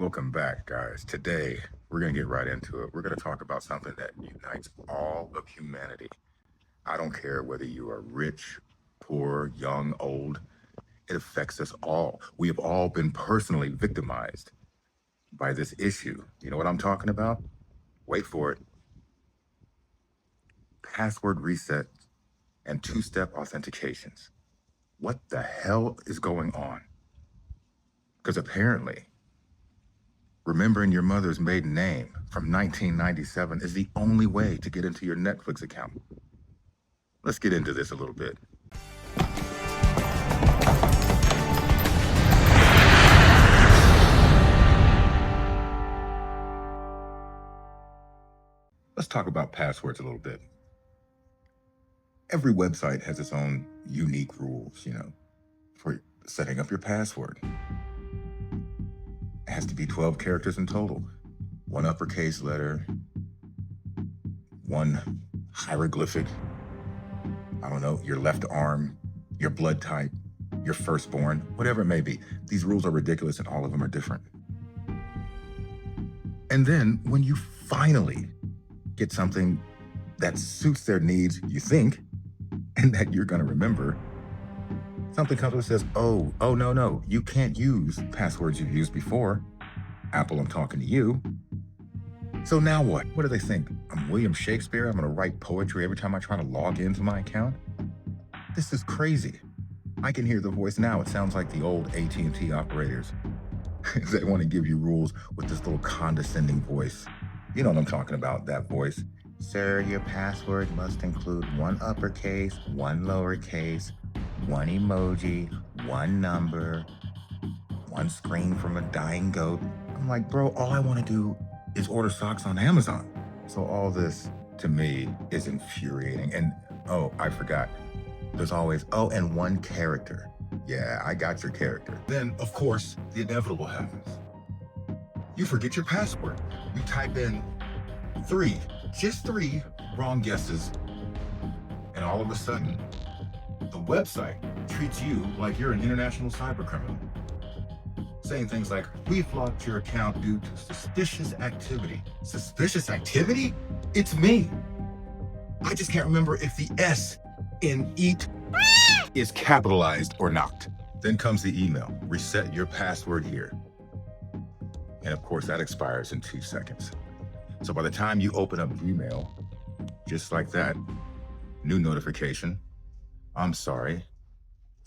Welcome back, guys. Today, we're going to get right into it. We're going to talk about something that unites all of humanity. I don't care whether you are rich, poor, young, old, it affects us all. We have all been personally victimized by this issue. You know what I'm talking about? Wait for it. Password reset and two-step authentications. What the hell is going on? Because apparently, remembering your mother's maiden name from 1997 is the only way to get into your Netflix account. Let's get into this a little bit. Let's talk about passwords a little bit. Every website has its own unique rules, for setting up your password. It has to be 12 characters in total. One uppercase letter, one hieroglyphic, I don't know, your left arm, your blood type, your firstborn, whatever it may be. These rules are ridiculous and all of them are different. And then when you finally get something that suits their needs, you think, and that you're going to remember, something comes and says, oh, no, you can't use passwords you've used before. Apple, I'm talking to you. So now what? What do they think? I'm William Shakespeare. I'm going to write poetry every time I try to log into my account. This is crazy. I can hear the voice now. It sounds like the old AT&T operators. They want to give you rules with this little condescending voice. You know what I'm talking about, that voice. Sir, your password must include one uppercase, one lowercase, one emoji, one number, one screen from a dying goat. I'm like, bro, all I want to do is order socks on Amazon. So all this, to me, is infuriating. And, oh, I forgot. There's always, and one character. Yeah, I got your character. Then, of course, the inevitable happens. You forget your password. You type in just three wrong guesses, and all of a sudden, the website treats you like you're an international cybercriminal. Saying things like, we've locked your account due to suspicious activity. Suspicious activity? It's me. I just can't remember if the S in eat is capitalized or not. Then comes the email, reset your password here. And of course, that expires in 2 seconds. So by the time you open up Gmail, just like that, new notification, I'm sorry,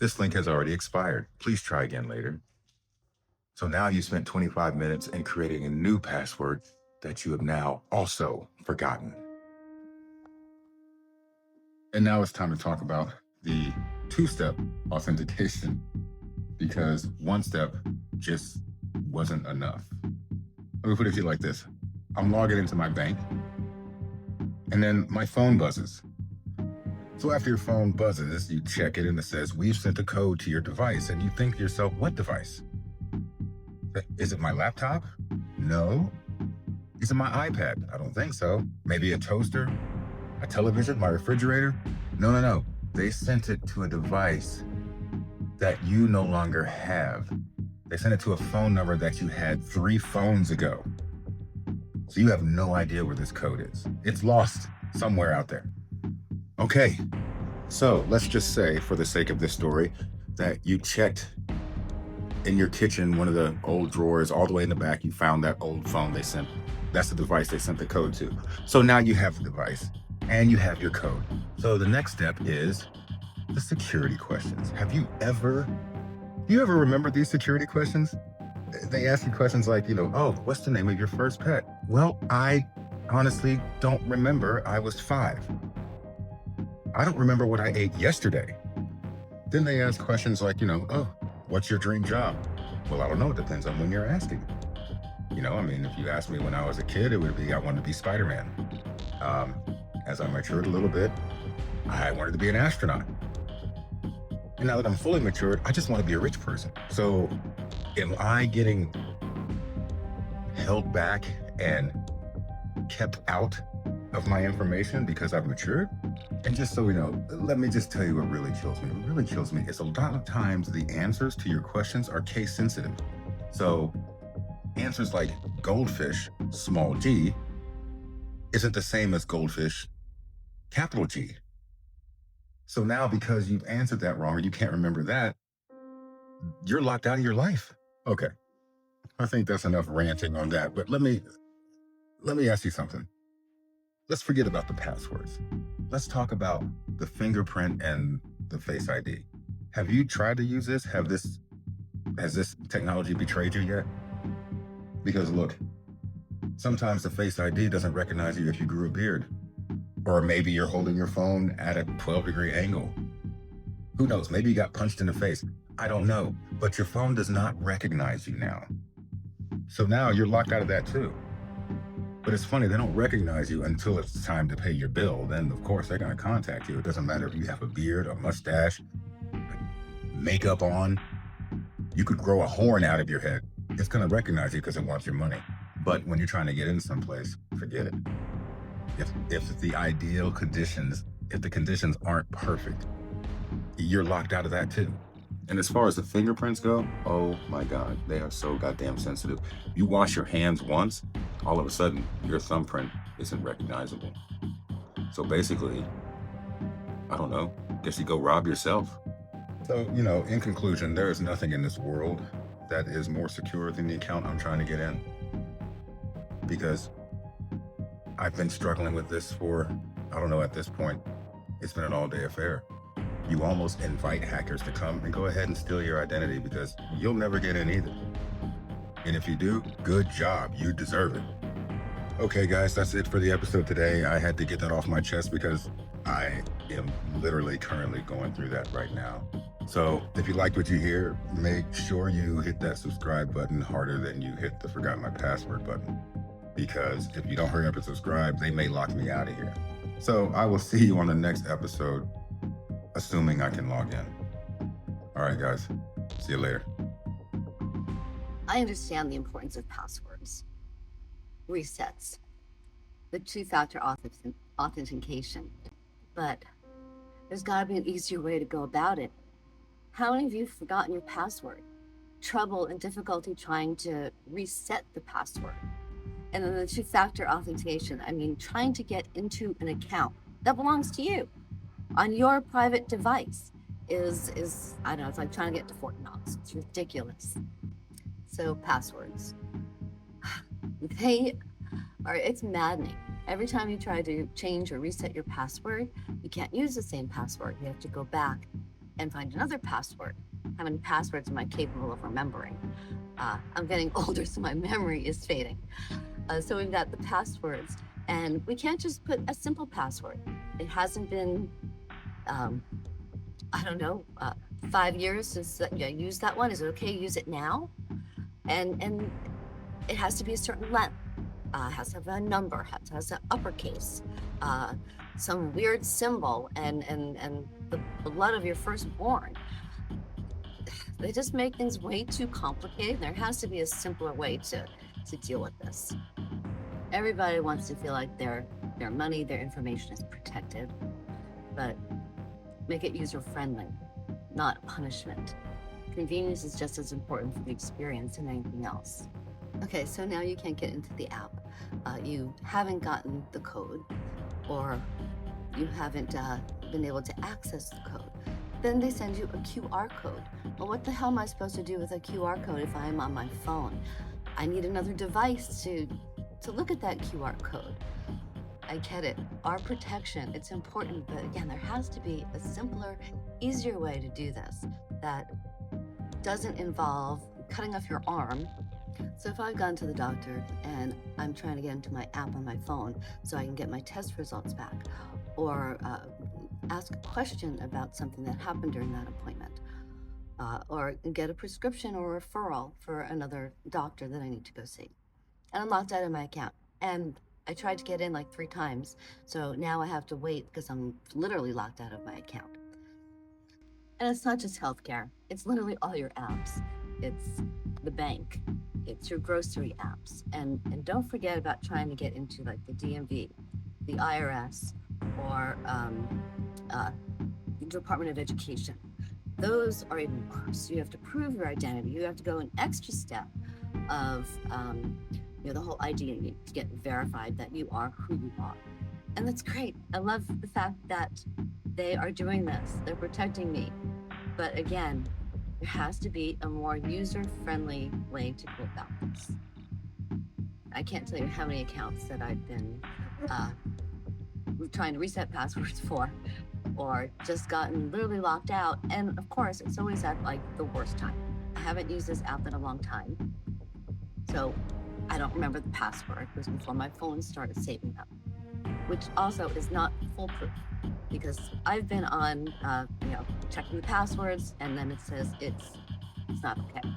this link has already expired. Please try again later. So now you spent 25 minutes in creating a new password that you have now also forgotten. And now it's time to talk about the two-step authentication, because one step just wasn't enough. Let me put it to you like this. I'm logging into my bank, and then my phone buzzes. So after your phone buzzes, you check it and it says, we've sent a code to your device. And you think to yourself, what device? Is it my laptop? No. Is it my iPad? I don't think so. Maybe a toaster? A television? My refrigerator? No. They sent it to a device that you no longer have. They sent it to a phone number that you had 3 phones ago. So you have no idea where this code is. It's lost somewhere out there. Okay, so let's just say, for the sake of this story, that you checked in your kitchen, one of the old drawers, all the way in the back, you found that old phone they sent. That's the device they sent the code to. So now you have the device and you have your code. So the next step is the security questions. Do you ever remember these security questions? They ask you questions like, what's the name of your first pet? Well, I honestly don't remember. I was 5. I don't remember what I ate yesterday. Then they ask questions like, what's your dream job? Well, I don't know. It depends on when you're asking. If you asked me when I was a kid, it would be I wanted to be Spider-Man. As I matured a little bit, I wanted to be an astronaut. And now that I'm fully matured, I just want to be a rich person. So am I getting held back and kept out of my information because I've matured? And just so we know, let me just tell you what really kills me. What really kills me is a lot of times the answers to your questions are case sensitive. So answers like goldfish, small g, isn't the same as goldfish, capital G. So now, because you've answered that wrong or you can't remember that, you're locked out of your life. Okay, I think that's enough ranting on that. But let me ask you something. Let's forget about the passwords. Let's talk about the fingerprint and the Face ID. Have you tried to use this? Has this technology betrayed you yet? Because look, sometimes the Face ID doesn't recognize you if you grew a beard, or maybe you're holding your phone at a 12-degree angle. Who knows? Maybe you got punched in the face. I don't know. But your phone does not recognize you now. So now you're locked out of that too. But it's funny, they don't recognize you until it's time to pay your bill. Then, of course, they're going to contact you. It doesn't matter if you have a beard, a mustache, makeup on. You could grow a horn out of your head. It's going to recognize you because it wants your money. But when you're trying to get in someplace, forget it. If the ideal conditions, if the conditions aren't perfect, you're locked out of that too. And as far as the fingerprints go, oh my God, they are so goddamn sensitive. You wash your hands once, all of a sudden, your thumbprint isn't recognizable. So basically, I don't know, guess you go rob yourself. So, in conclusion, there is nothing in this world that is more secure than the account I'm trying to get in. Because I've been struggling with this for, I don't know, at this point, it's been an all-day affair. You almost invite hackers to come and go ahead and steal your identity because you'll never get in either. And if you do, good job. You deserve it. Okay, guys, that's it for the episode today. I had to get that off my chest because I am literally currently going through that right now. So if you liked what you hear, make sure you hit that subscribe button harder than you hit the forgot my password button. Because if you don't hurry up and subscribe, they may lock me out of here. So I will see you on the next episode, assuming I can log in. All right, guys. See you later. I understand the importance of passwords, resets, the two-factor authentication, but there's got to be an easier way to go about it. How many of you have forgotten your password? Trouble and difficulty trying to reset the password. And then the two-factor authentication, trying to get into an account that belongs to you on your private device is I don't know, it's like trying to get to Fort Knox. It's ridiculous. So passwords, it's maddening. Every time you try to change or reset your password, you can't use the same password. You have to go back and find another password. How many passwords am I capable of remembering? I'm getting older, so my memory is fading. So we've got the passwords, and we can't just put a simple password. It hasn't been, 5 years since you used that one. Is it okay to use it now? And it has to be a certain length. Has to have a number, has an uppercase, some weird symbol, and the blood of your firstborn. They just make things way too complicated. There has to be a simpler way to deal with this. Everybody wants to feel like their money, their information is protected, but make it user-friendly, not a punishment. Convenience is just as important for the experience than anything else. Okay, so now you can't get into the app. You haven't gotten the code, or you haven't been able to access the code. Then they send you a QR code. Well, what the hell am I supposed to do with a QR code if I'm on my phone? I need another device to look at that QR code. I get it. Our protection, it's important, but again, there has to be a simpler, easier way to do this that doesn't involve cutting off your arm. So if I've gone to the doctor and I'm trying to get into my app on my phone so I can get my test results back, or ask a question about something that happened during that appointment, or get a prescription or referral for another doctor that I need to go see, and I'm locked out of my account, and I tried to get in like 3 times, so now I have to wait because I'm literally locked out of my account. And it's not just healthcare, it's literally all your apps. It's the bank, it's your grocery apps. And don't forget about trying to get into like the DMV, the IRS, or the Department of Education. Those are even worse. You have to prove your identity. You have to go an extra step of the whole idea. You need to get verified that you are who you are, and that's great. I love the fact that they are doing this. They're protecting me, but again, there has to be a more user-friendly way to go about this. I can't tell you how many accounts that I've been uh, trying to reset passwords for, or just gotten literally locked out. And of course, it's always at like the worst time. I haven't used this app in a long time, so I don't remember the password. It was before my phone started saving them, which also is not foolproof, because I've been on, checking the passwords, and then it says it's not okay,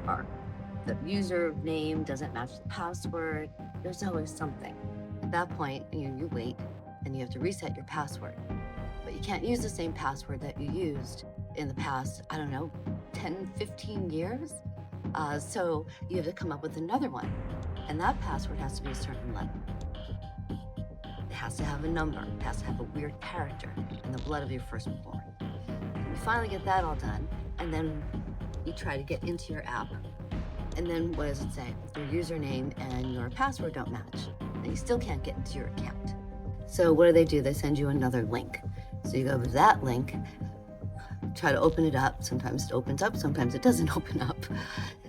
or the username doesn't match the password. There's always something. At that point, you wait, and you have to reset your password. But you can't use the same password that you used in the past, I don't know, 10, 15 years. So you have to come up with another one. And that password has to be a certain letter. It has to have a number. It has to have a weird character and the blood of your firstborn. And you finally get that all done, and then you try to get into your app. And then what does it say? Your username and your password don't match, and you still can't get into your account. So what do? They send you another link. So you go to that link, try to open it up. Sometimes it opens up, sometimes it doesn't open up.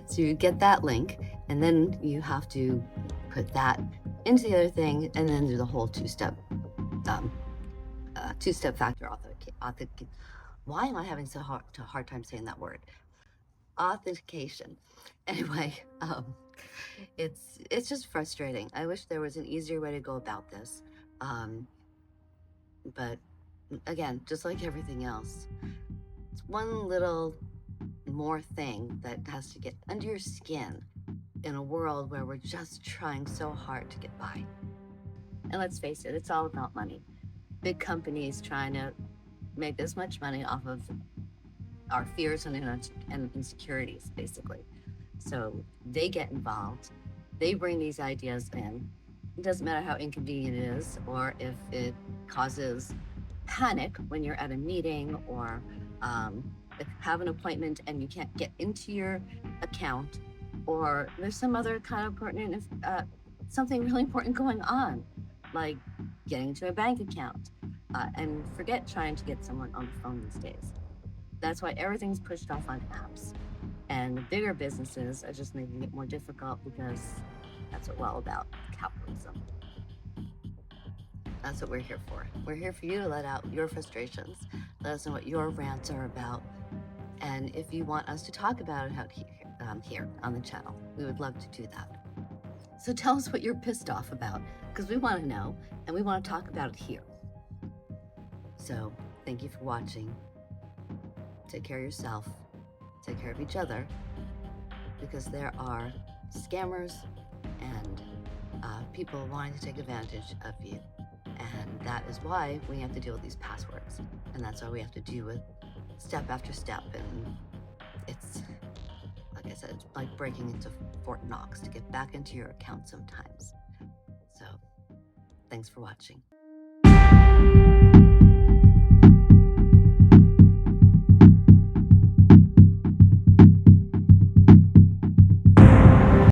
So you get that link, and then you have to put that into the other thing, and then do the whole two-step factor authentic. Why am I having so hard time saying that word? Authentication. Anyway, it's just frustrating. I wish there was an easier way to go about this. But again, just like everything else, it's one little more thing that has to get under your skin in a world where we're just trying so hard to get by. And let's face it, it's all about money. Big companies trying to make this much money off of our fears and insecurities, basically. So they get involved. They bring these ideas in. It doesn't matter how inconvenient it is, or if it causes panic when you're at a meeting, or if you have an appointment and you can't get into your account, or there's some other kind of pertinent, something really important going on, like getting into a bank account. And forget trying to get someone on the phone these days. That's why everything's pushed off on apps. And the bigger businesses are just making it more difficult, because that's what we're all about, capitalism. That's what we're here for. We're here for you to let out your frustrations, let us know what your rants are about, and if you want us to talk about it here on the channel, we would love to do that. So tell us what you're pissed off about, because we want to know, and we want to talk about it here. So thank you for watching. Take care of yourself. Take care of each other, because there are scammers and people wanting to take advantage of you. And that is why we have to deal with these passwords. And that's why we have to do it step after step. And it's, like I said, it's like breaking into Fort Knox to get back into your account sometimes. So thanks for watching.